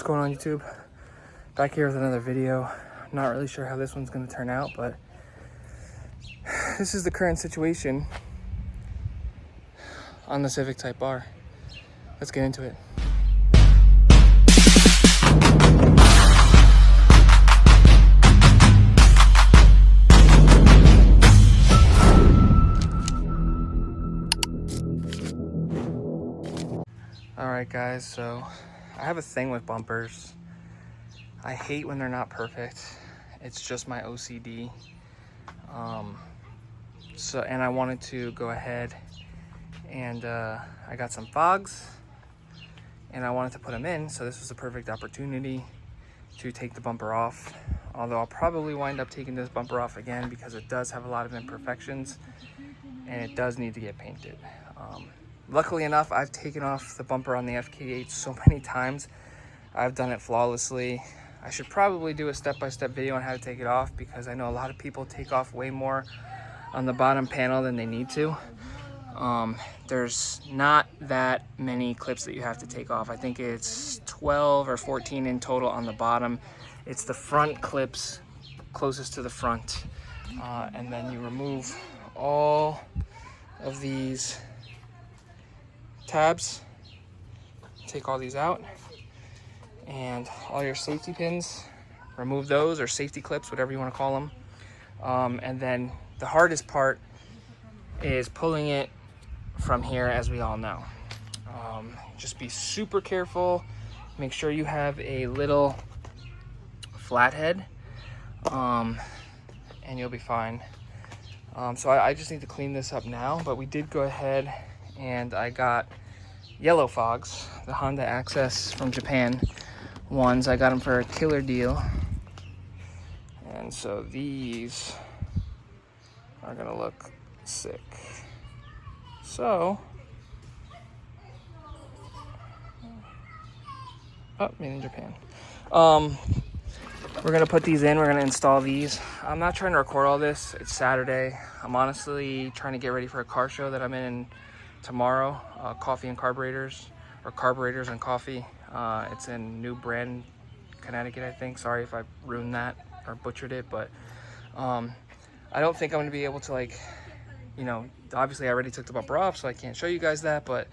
going on, YouTube? Back here with another video. Not really sure how this one's going to turn out, but this is the current situation on the Civic Type R. Let's get into it. Alright guys, so I have a thing with bumpers. I hate when they're not perfect. It's just my OCD. And I wanted to go ahead and I got some fogs and I wanted to put them in, so this was the perfect opportunity to take the bumper off. Although I'll probably wind up taking this bumper off again because it does have a lot of imperfections and it does need to get painted. Luckily enough, I've taken off the bumper on the FK8 so many times. I've done it flawlessly. I should probably do a step-by-step video on how to take it off because I know a lot of people take off way more on the bottom panel than they need to. There's not that many clips that you have to take off. I think it's 12 or 14 in total on the bottom. It's the front clips closest to the front. And then you remove all of these tabs, take all these out, and all your safety pins, remove those, or safety clips, whatever you want to call them. And then the hardest part is pulling it from here, as we all know. Just be super careful, make sure you have a little flathead, and you'll be fine. So I just need to clean this up now, but we did go ahead and I got yellow fogs, the Honda Access from Japan ones. I got them for a killer deal. And so these are gonna look sick. So, made in Japan. We're gonna put these in, we're gonna install these. I'm not trying to record all this, it's Saturday. I'm honestly trying to get ready for a car show that I'm in tomorrow, Coffee and Carburetors, or Carburetors and Coffee. It's in New Brand, Connecticut, I think. Sorry if I ruined that or butchered it, but I don't think I'm gonna be able to, like, you know, obviously I already took the bumper off, so I can't show you guys that, but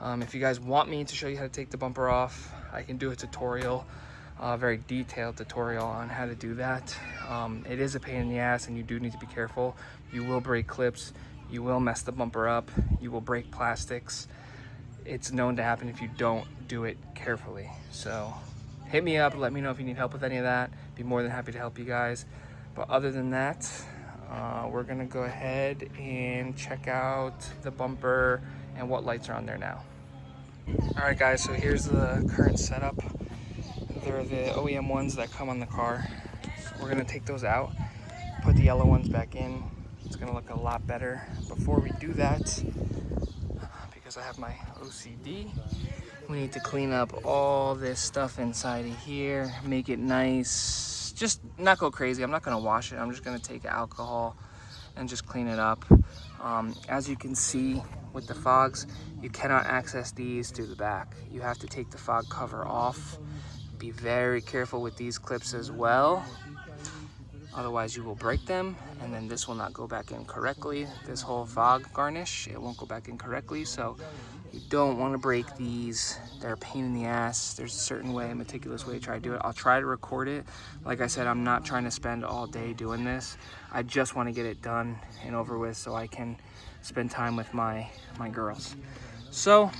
if you guys want me to show you how to take the bumper off, I can do a tutorial, a very detailed tutorial on how to do that. It is a pain in the ass and you do need to be careful. You will break clips, you will mess the bumper up, you will break plastics. It's known to happen if you don't do it carefully. So hit me up, let me know if you need help with any of that. Be more than happy to help you guys. But other than that, we're gonna go ahead and check out the bumper and what lights are on there now. All right guys, so here's the current setup. They're the OEM ones that come on the car. We're gonna take those out, put the yellow ones back in. It's gonna look a lot better. Before we do that, because I have my OCD, we need to clean up all this stuff inside of here, make it nice. Just not go crazy. I'm not gonna wash it. I'm just gonna take alcohol and just clean it up. As you can see with the fogs, you cannot access these through the back. You have to take the fog cover off. Be very careful with these clips as well. Otherwise you will break them, and then this will not go back in correctly. This whole fog garnish, it won't go back in correctly, so you don't want to break these. They're a pain in the ass. There's a certain way, a meticulous way to try to do it. I'll try to record it. Like I said, I'm not trying to spend all day doing this. I just want to get it done and over with so I can spend time with my girls. So,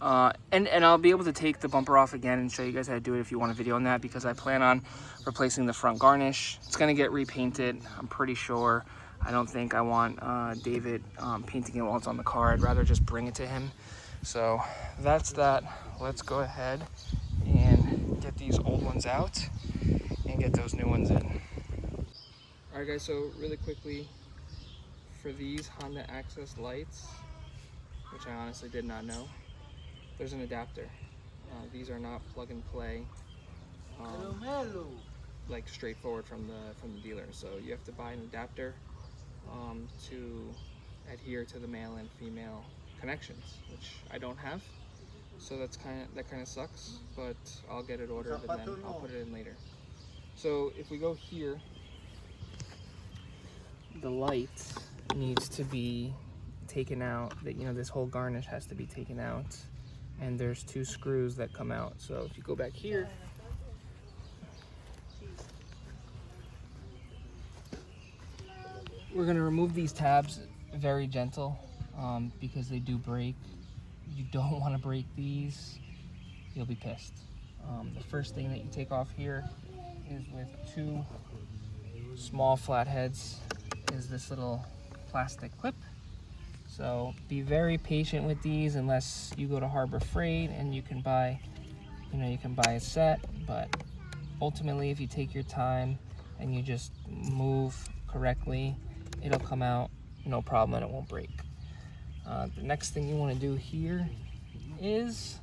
and I'll be able to take the bumper off again and show you guys how to do it if you want a video on that, because I plan on replacing the front garnish. It's gonna get repainted, I'm pretty sure. I don't think I want David painting it while it's on the car. I'd rather just bring it to him. So that's that. Let's go ahead and get these old ones out and get those new ones in. All right guys, so really quickly, for these Honda Access lights, which I honestly did not know, there's an adapter. These are not plug and play, like straightforward from the dealer. So you have to buy an adapter to adhere to the male and female connections, which I don't have. so that kind of sucks, but I'll get it ordered and then I'll put it in later. So if we go here, the light needs to be taken out. That, you know, this whole garnish has to be taken out, and there's 2 screws that come out. So if you go back here, we're gonna remove these tabs very gentle, because they do break. You don't want to break these, you'll be pissed. The first thing that you take off here is with 2 small flatheads is this little plastic clip. So be very patient with these unless you go to Harbor Freight and you can buy a set, but ultimately if you take your time and you just move correctly, it'll come out no problem and it won't break. The next thing you want to do here is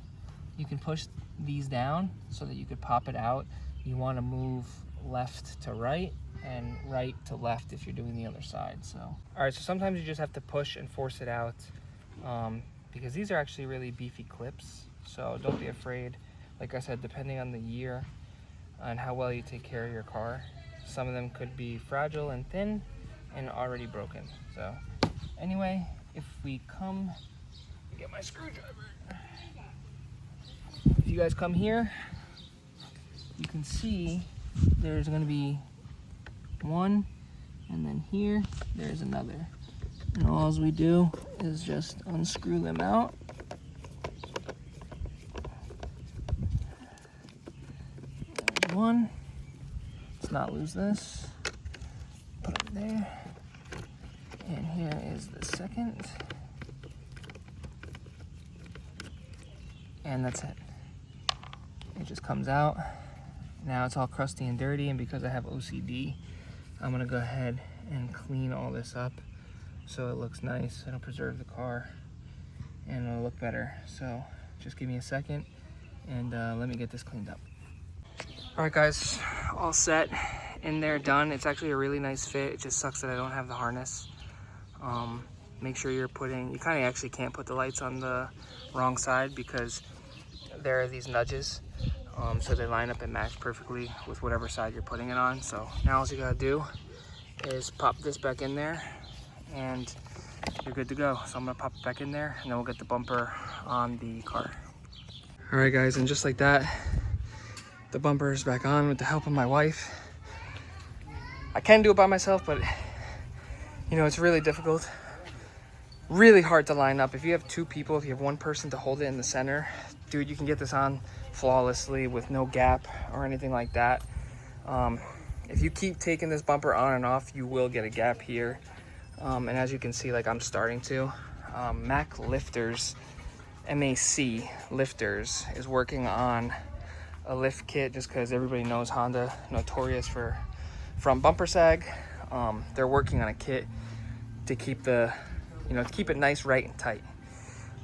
you can push these down so that you could pop it out. You want to move left to right and right to left if you're doing the other side. So, all right, so sometimes you just have to push and force it out, because these are actually really beefy clips. So don't be afraid. Like I said, depending on the year and how well you take care of your car, some of them could be fragile and thin and already broken. So anyway, if we come get my screwdriver, if you guys come here, you can see there's going to be one, and then here there's another, and all we do is just unscrew them out. There's one. Let's not lose this. Put it there. And here is the second. And that's it. It just comes out. Now it's all crusty and dirty, and because I have OCD, I'm gonna go ahead and clean all this up so it looks nice. It'll preserve the car and it'll look better. So just give me a second and let me get this cleaned up. All right guys, all set in there, done. It's actually a really nice fit. It just sucks that I don't have the harness. Make sure you're putting, you kind of actually can't put the lights on the wrong side because there are these nudges. So they line up and match perfectly with whatever side you're putting it on. So now all you gotta do is pop this back in there and you're good to go. So I'm gonna pop it back in there and then we'll get the bumper on the car. All right guys, and just like that, the bumper is back on with the help of my wife. I can do it by myself, but you know, it's really difficult. Really hard to line up. If you have 2 people, if you have 1 person to hold it in the center, dude, you can get this on flawlessly with no gap or anything like that. If you keep taking this bumper on and off, you will get a gap here. And as you can see, like I'm starting to, MAC Lifters, MAC Lifters is working on a lift kit just because everybody knows Honda, notorious for front bumper sag. They're working on a kit to keep the, you know, to keep it nice, right, and tight.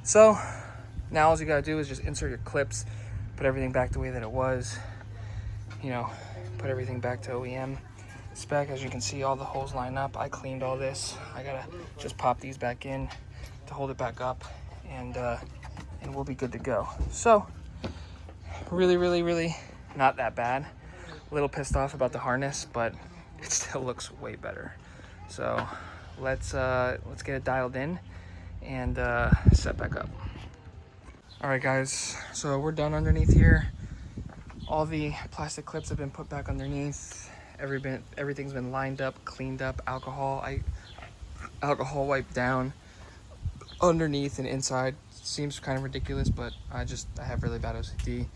So now all you gotta do is just insert your clips, put everything back the way that it was, you know, put everything back to OEM spec. As you can see, all the holes line up. I cleaned all this. I gotta just pop these back in to hold it back up, and we'll be good to go. So really not that bad. A little pissed off about the harness, but it still looks way better. So let's get it dialed in and set back up. All right guys, so we're done underneath here. All the plastic clips have been put back underneath. Everything's been lined up, cleaned up, alcohol wiped down underneath and inside. Seems kind of ridiculous, but I have really bad OCD.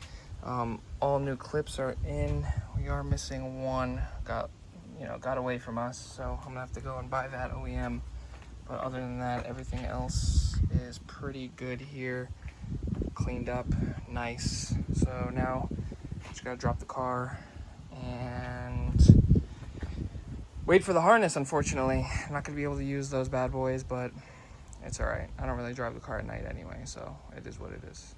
All new clips are in. We are missing one. Got away from us, so I'm gonna have to go and buy that OEM. But other than that, everything else is pretty good here. Cleaned up, nice. So now just gotta drop the car and wait for the harness. Unfortunately, I'm not gonna be able to use those bad boys, but it's all right. I don't really drive the car at night anyway, so it is what it is.